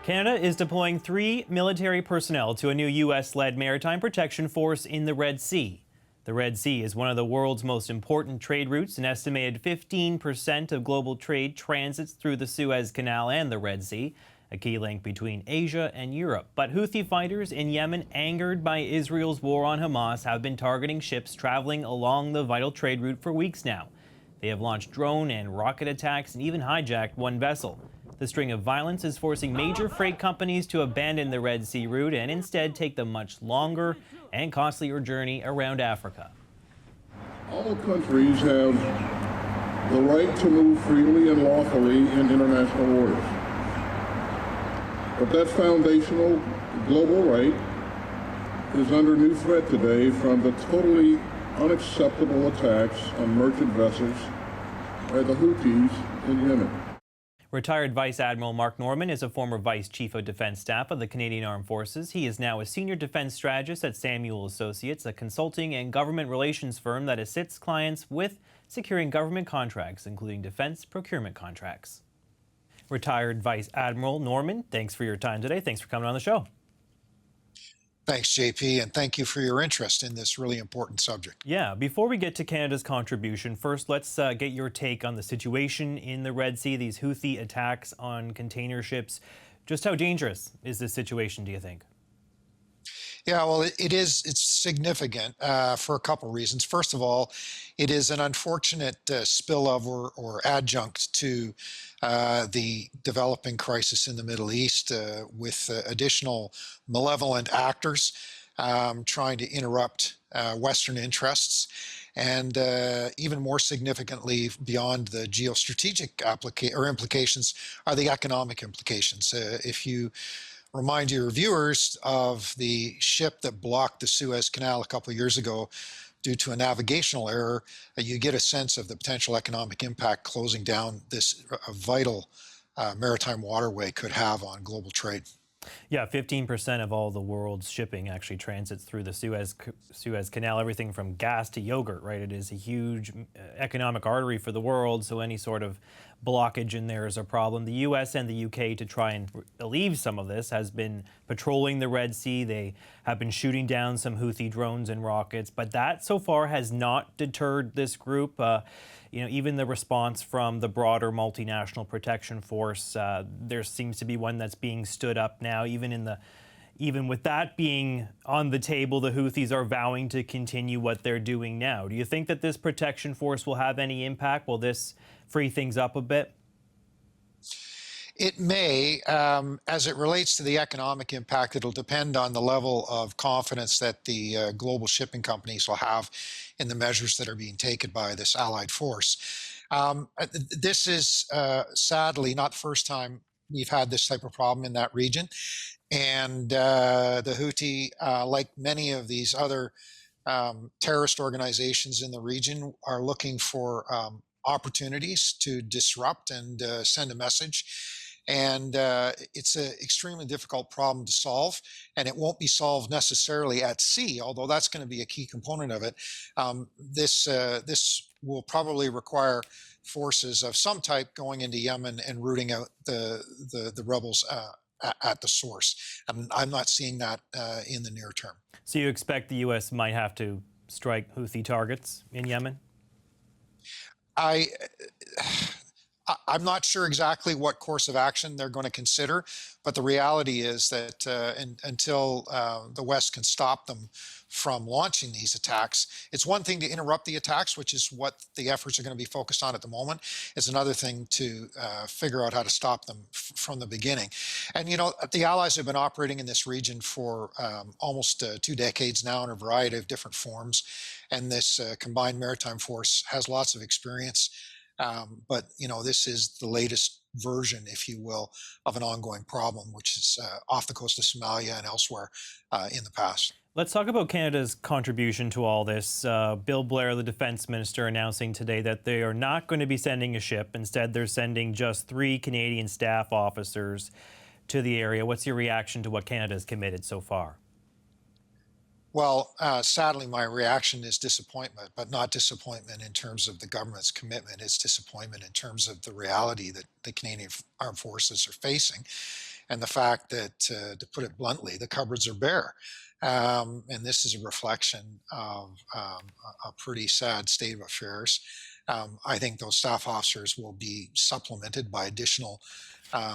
Canada is deploying 3 military personnel to a new U.S.-led maritime protection force in the Red Sea. The Red Sea is one of the world's most important trade routes. An estimated 15% of global trade transits through the Suez Canal and the Red Sea, a key link between Asia and Europe. But Houthi fighters in Yemen, angered by Israel's war on Hamas, have been targeting ships traveling along the vital trade route for weeks now. They have launched drone and rocket attacks and even hijacked one vessel. The string of violence is forcing major freight companies to abandon the Red Sea route and instead take the much longer and costlier journey around Africa. All countries have the right to move freely and lawfully in international waters. But that foundational global right is under new threat today from the totally unacceptable attacks on merchant vessels by the Houthis in Yemen. Retired Vice Admiral Mark Norman is a former Vice Chief of Defence Staff of the Canadian Armed Forces. He is now a Senior Defence Strategist at Samuel Associates, a consulting and government relations firm that assists clients with securing government contracts, including defence procurement contracts. Retired Vice Admiral Norman, thanks for your time today. Thanks for coming on the show. Thanks, JP, and thank you for your interest in this really important subject. Yeah, before we get to Canada's contribution, first let's get your take on the situation in the Red Sea, these Houthi attacks on container ships. Just how dangerous is this situation, do you think? Yeah, well, it's significant for a couple of reasons. First of all, it is an unfortunate spillover or adjunct to the developing crisis in the Middle East with additional malevolent actors trying to interrupt Western interests. And even more significantly, beyond the geostrategic implications, are the economic implications. If you remind your viewers of the ship that blocked the Suez Canal a couple of years ago due to a navigational error, you get a sense of the potential economic impact closing down this vital maritime waterway could have on global trade. Yeah, 15% of all the world's shipping actually transits through the Suez Canal, everything from gas to yogurt, right? It is a huge economic artery for the world, so any sort of blockage in there is a problem. The U.S. and the U.K., to try and alleviate some of this, has been patrolling the Red Sea. They have been shooting down some Houthi drones and rockets, but that so far has not deterred this group. Even the response from the broader multinational protection force, there seems to be one that's being stood up now. Even with that being on the table, the Houthis are vowing to continue what they're doing now. Do you think that this protection force will have any impact? Will this free things up a bit? It may. As it relates to the economic impact, it'll depend on the level of confidence that the global shipping companies will have in the measures that are being taken by this allied force. This is sadly not the first time we've had this type of problem in that region. And the Houthi, like many of these other terrorist organizations in the region, are looking for opportunities to disrupt and send a message. And it's an extremely difficult problem to solve, and it won't be solved necessarily at sea, although that's going to be a key component of it. This will probably require forces of some type going into Yemen and rooting out the rebels at the source. I'm not seeing that in the near term. So you expect the U.S. might have to strike Houthi targets in Yemen? I'm not sure exactly what course of action they're going to consider, but the reality is that until the West can stop them from launching these attacks, it's one thing to interrupt the attacks, which is what the efforts are going to be focused on at the moment. It's another thing to figure out how to stop them from the beginning. And, the Allies have been operating in this region for almost 2 decades now in a variety of different forms. And this combined maritime force has lots of experience. But, this is the latest version, if you will, of an ongoing problem, which is off the coast of Somalia and elsewhere in the past. Let's talk about Canada's contribution to all this. Bill Blair, the defense minister, announcing today that they are not going to be sending a ship. Instead, they're sending just 3 Canadian staff officers to the area. What's your reaction to what Canada's committed so far? Well, sadly, my reaction is disappointment, but not disappointment in terms of the government's commitment. It's disappointment in terms of the reality that the Canadian Armed Forces are facing. and the fact that, to put it bluntly, the cupboards are bare. And this is a reflection of a pretty sad state of affairs. I think those staff officers will be supplemented by additional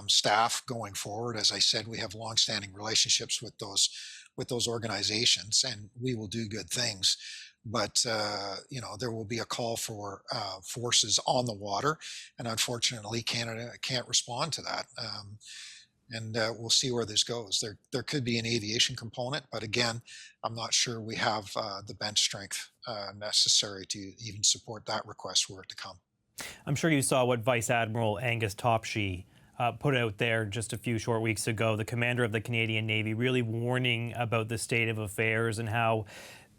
staff going forward. As I said, we have longstanding relationships with those organizations, and we will do good things. But there will be a call for forces on the water, and unfortunately, Canada can't respond to that. And we'll see where this goes. There could be an aviation component, but again, I'm not sure we have the bench strength necessary to even support that request were it to come. I'm sure you saw what Vice Admiral Angus Topshee put out there just a few short weeks ago, the commander of the Canadian Navy, really warning about the state of affairs and how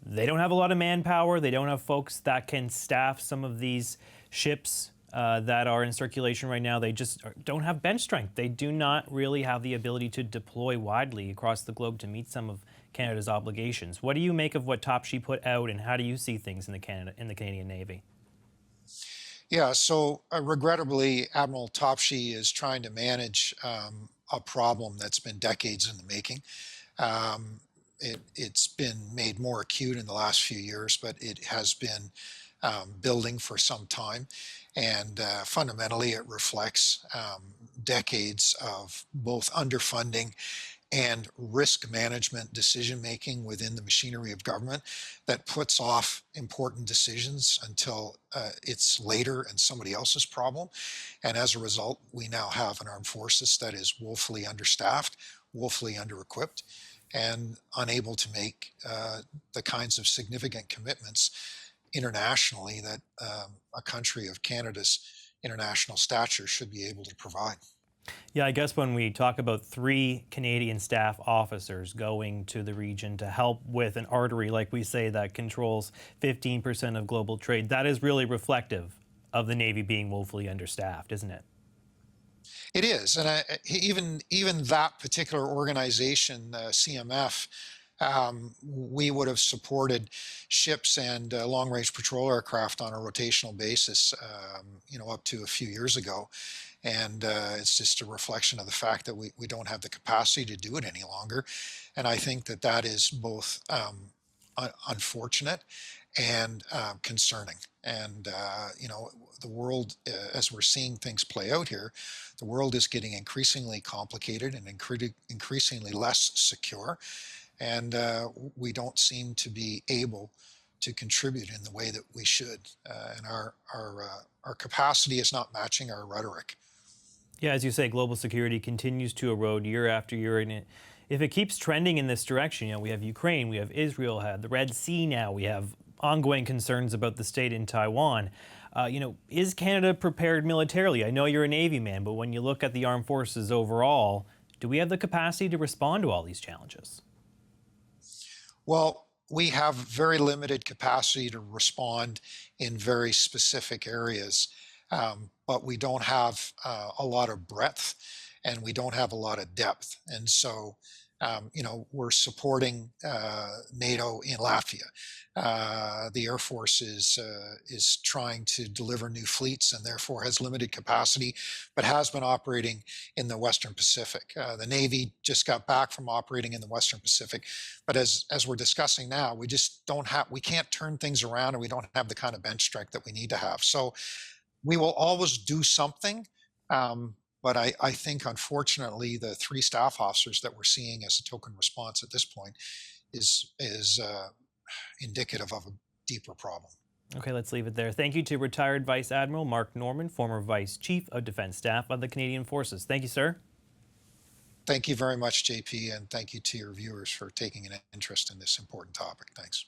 they don't have a lot of manpower. They don't have folks that can staff some of these ships that are in circulation right now. They just don't have bench strength. They do not really have the ability to deploy widely across the globe to meet some of Canada's obligations. What do you make of what Topshee put out, and how do you see things in the Canadian Navy? Yeah, so regrettably, Admiral Topshee is trying to manage a problem that's been decades in the making. It's been made more acute in the last few years, but it has been building for some time. And fundamentally, it reflects decades of both underfunding and risk management decision-making within the machinery of government that puts off important decisions until it's later and somebody else's problem. And as a result, we now have an armed forces that is woefully understaffed, woefully under-equipped, and unable to make the kinds of significant commitments internationally that a country of Canada's international stature should be able to provide. Yeah, I guess when we talk about 3 Canadian staff officers going to the region to help with an artery, like we say, that controls 15% of global trade, that is really reflective of the Navy being woefully understaffed, isn't it? It is, and even that particular organization, CMF, we would have supported ships and long-range patrol aircraft on a rotational basis, up to a few years ago. And it's just a reflection of the fact that we don't have the capacity to do it any longer. And I think that is both unfortunate and concerning. And, the world, as we're seeing things play out here, the world is getting increasingly complicated and increasingly less secure. And we don't seem to be able to contribute in the way that we should. And our capacity is not matching our rhetoric. Yeah, as you say, global security continues to erode year after year. And if it keeps trending in this direction, we have Ukraine, we have Israel, had the Red Sea now, we have ongoing concerns about the state in Taiwan. Is Canada prepared militarily? I know you're a Navy man, but when you look at the armed forces overall, do we have the capacity to respond to all these challenges? Well, we have very limited capacity to respond in very specific areas, but we don't have a lot of breadth, and we don't have a lot of depth. And so, we're supporting NATO in Latvia. The Air Force is trying to deliver new fleets and therefore has limited capacity, but has been operating in the Western Pacific. The Navy just got back from operating in the Western Pacific, but as we're discussing now, we can't turn things around, and we don't have the kind of bench strength that we need to have. So we will always do something. But I think, unfortunately, the 3 staff officers that we're seeing as a token response at this point is indicative of a deeper problem. Okay, let's leave it there. Thank you to retired Vice Admiral Mark Norman, former Vice Chief of Defence Staff of the Canadian Forces. Thank you, sir. Thank you very much, JP, and thank you to your viewers for taking an interest in this important topic. Thanks.